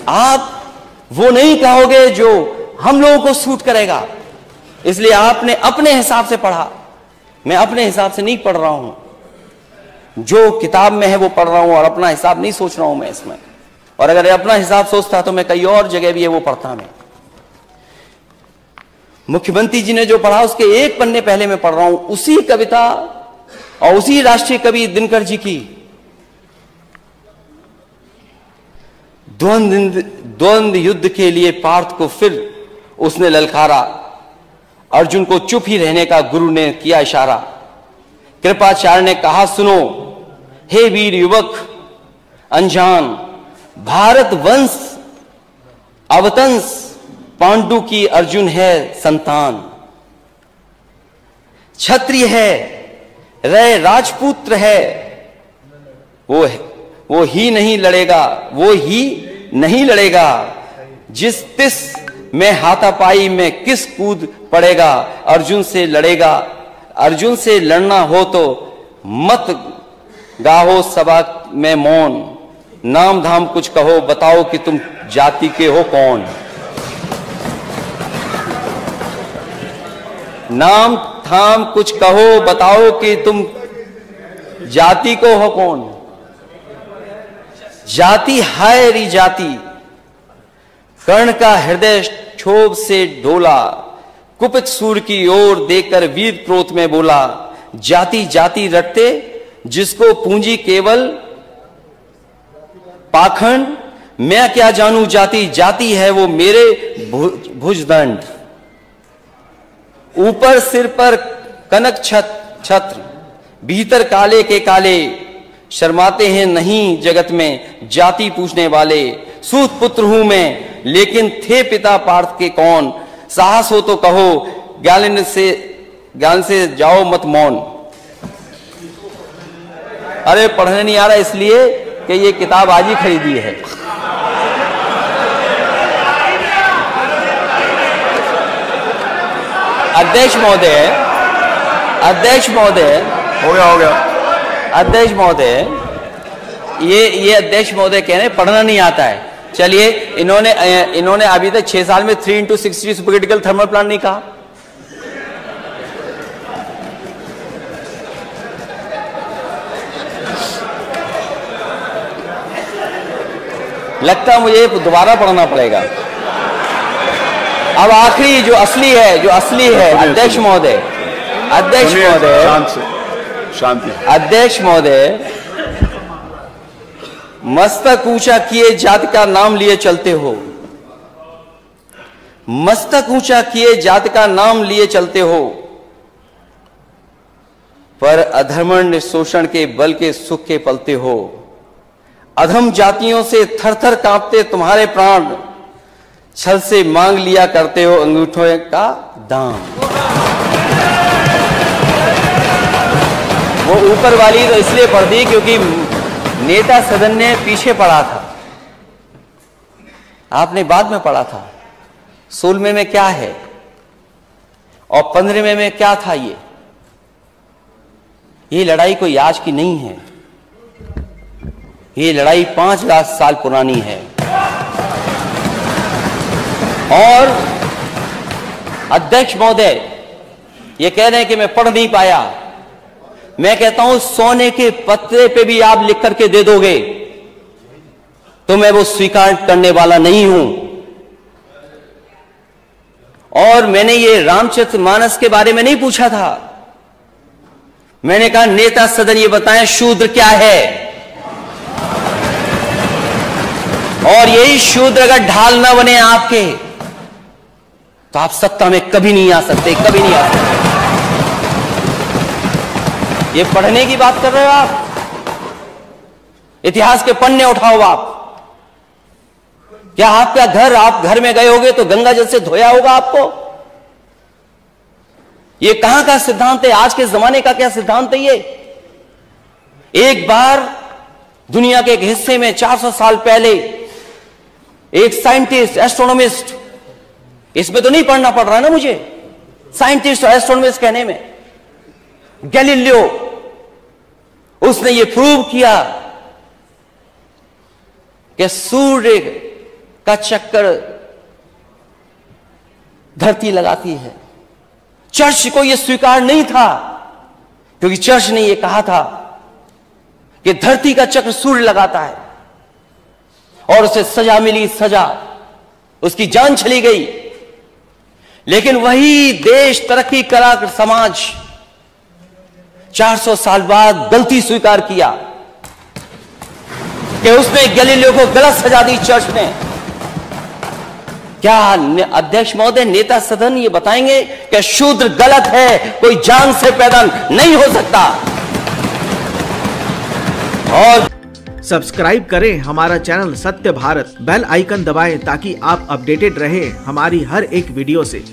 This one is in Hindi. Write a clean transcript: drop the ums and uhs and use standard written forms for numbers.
आप वो नहीं कहोगे जो हम लोगों को सूट करेगा। इसलिए आपने अपने हिसाब से पढ़ा, मैं अपने हिसाब से नहीं पढ़ रहा हूं, जो किताब में है वो पढ़ रहा हूं और अपना हिसाब नहीं सोच रहा हूं मैं इसमें। और अगर अपना हिसाब सोचता तो मैं कई और जगह भी है वो पढ़ता। मैं मुख्यमंत्री जी ने जो पढ़ा उसके एक पन्ने पहले मैं पढ़ रहा हूं, उसी कविता और उसी राष्ट्रीय कवि दिनकर जी की द्वंद्व युद्ध के लिए पार्थ को फिर उसने ललकारा, अर्जुन को चुप ही रहने का गुरु ने किया इशारा। कृपाचार्य ने कहा सुनो हे वीर युवक अनजान, भारत वंश अवतंस पांडु की अर्जुन है संतान। क्षत्रिय है रे राजपुत्र है, वो ही नहीं लड़ेगा, वो ही नहीं लड़ेगा। जिस तिस में हाथापाई में किस कूद पड़ेगा, अर्जुन से लड़ेगा। अर्जुन से लड़ना हो तो मत गाहो सभा में मौन, नाम धाम कुछ कहो बताओ कि तुम जाति के हो कौन। नाम धाम कुछ कहो बताओ कि तुम जाति को हो कौन। जाति हाय री जाति, कर्ण का हृदय क्षोभ से डोला, कुपित सूर की ओर देखकर वीर क्रोध में बोला। जाति जाति रटते जिसको पूंजी केवल पाखंड, मैं क्या जानू जाति, जाति है वो मेरे भुजदंड। ऊपर सिर पर कनक छत्र, भीतर काले के काले, शर्माते हैं नहीं जगत में जाति पूछने वाले। सूत पुत्र हूं मैं लेकिन थे पिता पार्थ के कौन, साहस हो तो कहो ज्ञान से जाओ मत मौन। अरे पढ़ने नहीं आ रहा इसलिए कि ये किताब आज ही खरीदी है। अध्यक्ष महोदय हो गया अध्यक्ष महोदय, ये अध्यक्ष महोदय कह रहे हैं पढ़ना नहीं आता है। चलिए इन्होंने अभी तक 6 साल में 3x60 सुपरक्रिटिकल थर्मल प्लांट नहीं कहा। लगता मुझे दोबारा पढ़ना पड़ेगा। अब आखिरी जो असली है अध्यक्ष महोदय, शांति। अध्यक्ष महोदय, मस्तक ऊंचा किए जाति का नाम लिए चलते हो, मस्तक ऊंचा किए जाति का नाम लिए चलते हो, पर अधर्मण्य शोषण के बल के सुख के पलते हो। अधम जातियों से थर थर कांपते तुम्हारे प्राण, छल से मांग लिया करते हो अंगूठों का दाम। वो ऊपर वाली तो इसलिए पढ़ दी क्योंकि नेता सदन ने पीछे पढ़ा था, आपने बाद में पढ़ा था। 16वें में क्या है और 15वें में क्या था। ये लड़ाई कोई आज की नहीं है, ये लड़ाई 5 लाख साल पुरानी है। और अध्यक्ष महोदय ये कह रहे हैं कि मैं पढ़ नहीं पाया। मैं कहता हूं सोने के पत्रे पे भी आप लिख करके दे दोगे तो मैं वो स्वीकार करने वाला नहीं हूं। और मैंने ये रामचरितमानस के बारे में नहीं पूछा था, मैंने कहा नेता सदन ये बताएं शूद्र क्या है। और यही शूद्र अगर ढाल ना बने आपके तो आप सत्ता में कभी नहीं आ सकते, कभी नहीं आ सकते। ये पढ़ने की बात कर रहे हो आप, इतिहास के पन्ने उठाओ आप। क्या आपका घर, आप घर में गए होगे तो गंगा जल से धोया होगा आपको। ये कहां का सिद्धांत है, आज के जमाने का क्या सिद्धांत है ये। एक बार दुनिया के एक हिस्से में 400 साल पहले एक साइंटिस्ट, एस्ट्रोनॉमिस्ट, इसमें तो नहीं पढ़ना पड़ रहा ना मुझे, साइंटिस्ट और एस्ट्रोनॉमिस्ट कहने में, गैलीलियो, उसने ये प्रूव किया कि सूर्य का चक्कर धरती लगाती है। चर्च को यह स्वीकार नहीं था, क्योंकि चर्च ने यह कहा था कि धरती का चक्र सूर्य लगाता है, और उसे सजा मिली, सजा, उसकी जान चली गई। लेकिन वही देश, तरक्की करा समाज 400 साल बाद गलती स्वीकार किया कि उसने गैलीलियो को गलत सजा दी चर्च ने। क्या अध्यक्ष महोदय, नेता सदन ये बताएंगे कि शूद्र गलत है, कोई जान से पैदा नहीं हो सकता? और सब्सक्राइब करें हमारा चैनल सत्य भारत, बेल आइकन दबाएं ताकि आप अपडेटेड रहें हमारी हर एक वीडियो से।